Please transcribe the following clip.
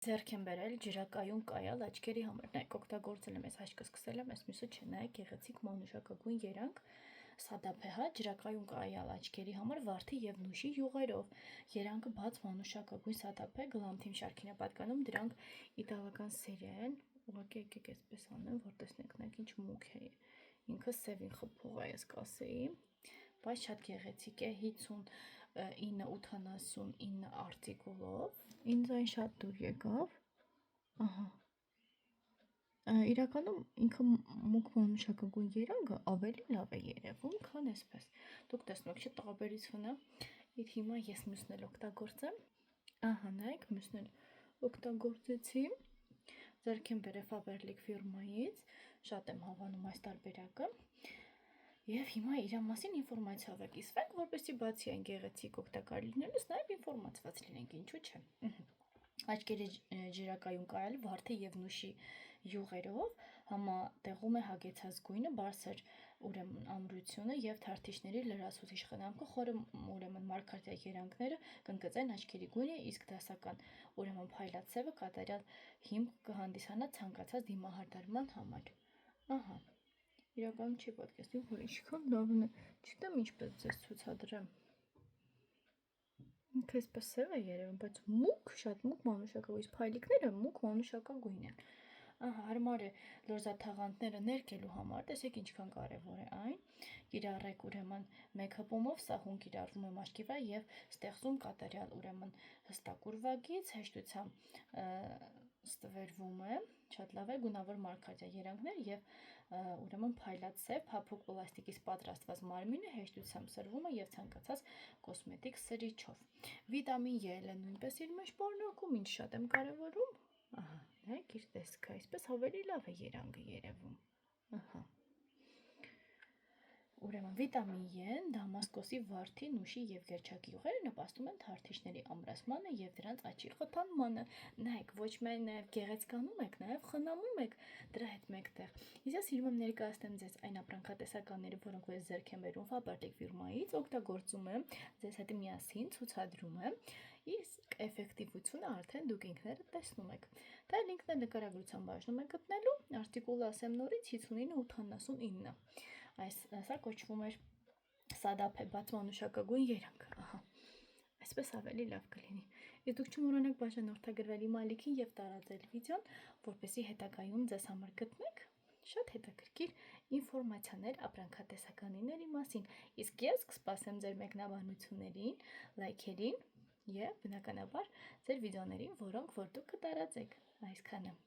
Ձեռք եմ բերել ջրակայուն կայալ աչքերի համար, նայեք օգտագործել եմ, այս աչքը սկսել եմ, այս մյուսը չէ, նայեք գեղեցիկ մանուշակագույն երանգ, սադափ է, հա, ջրակայուն կայալ աչքերի համար վարդի եւ նուշի յուղերով, երանգը բաց մանուշակագույն սադափ է, Glam-Team շարքին է պատկանում, դրանք իտալական սերիա են, ուղղակի եկեք այսպես անեմ, որ տեսնեք, նայեք ինչ մուգ է, ինքը սևին խփող է, ես կասեի, բայց շատ գեղեցիկ է, 59-89 արտիկուլով, ինձ այն շատ դուր եկավ, ահա, իրականում ինքը մուգ մանուշակագույն երանգը ավելի լավ է երևում, քան այսպես, դուք տեսնեք, չի տարբերություն է, իր հիմա ես մյուսն էլ օգտագործեմ, ահա, նայեք, մյուսն էլ օգտագործեցի, ձեռք եմ բերել Faberlic ֆիրմայից, շատ եմ հավանում այս տարբերակը, Եվ հիմա իր մասին ինֆորմացիա կիսվենք, որպեսզի բացի այն գեղեցիկ օգտակար լինելուց, նաև ինֆորմացված լինենք, ինչու՞ չէ։ Աչքերի ջրակայուն կայալ վարդի եւ նուշի յուղերով համատեղում է հագեցած գույնը, բարձր ուրեմն ամրությունը եւ թարթիչների լրացուցիչ խնամքը, խորը ուրեմն մարգարտյա երանգները կընդգծեն աչքերի գույնը, իսկ դասական ուրեմն փայլած սևը կատարյալ հիմք կհանդիսանա ցանկացած դիմահարդարման համար։ Ահա Իրականում չի պատկերացնում, որ ինչքան լավն է, չգիտեմ ինչպես ձեզ ցուցադրեմ։ Ինքը այսպես սև է երևում, բայց մուգ, շատ մուգ մանուշակագույն, փայլիկները մուգ մանուշակագույն են։ Ահա հարմար է լորզաթաղանթները ներկելու համար, տեսեք ինչքան կարևոր է այն։ Կիրառեք ուրեմն մեյքափումով, սա հուն կիրառվում է մաշկի վրա եւ ստեղծում կատարյալ ուրեմն հստակ ուրվագից, հեշտությամբ ստվերվում է, շատ լավ է, գունավոր մարգարտյա երանգներ եւ ուրեմն փայլած սև, փափուկ պլաստիկից պատրաստված մարմինը հեշտությամբ սրվում է եւ ցանկացած կոսմետիկ սրիչով։ Վիտամին E-ը նույնպես իր մեջ պարունակում, ինչ շատ եմ կարևորում։ Ահա, նայեք իր տեսքը, այսպես ավելի լավ է երանգը երևում, ահա, ուրեմն վիտամին E-ն դամասկոսի վարդի, նուշի և գերչակի յուղերը նպաստում են թարթիչների ամրացմանը և դրանց աճի խթանմանը, նայեք, ոչ միայն նաև գեղեցկանում եք, նաև խնամում եք դրա հետ մեկտեղ, ես հիմա ներկայացնեմ ձեզ այն ապրանքատեսականները, որոնք ես ձեռք եմ բերում Faberlic ֆիրմայից, օգտագործում եմ, ձեզ հետ միասին ցուցադրում եմ, իսկ էֆեկտիվությունը արդեն դուք ինքներդ տեսնում եք, դա լինքն է նկարագրության բաժնում եք գտնելու, արտիկուլը ասեմ նորից 59-89, սա կոչվում էր սադափ է, բաց մանուշակագույն երանգ, ահա, այսպես ավելի լավ կլինի, իսկ դուք չմոռանաք բաժանորդագրվել իմ ալիքին և տարածել վիդեոն, որպեսզի հետագայում ձեզ համար գտնեք շատ հետաքրքիր ինֆորմացիաներ ապրանքատեսականիների մասին, իսկ ես կսպասեմ ձեր մեկնաբանություններին, լայքերին և բնականաբար ձեր վիդեոներին, որոնք որ դուք կտարածեք, այսքանը։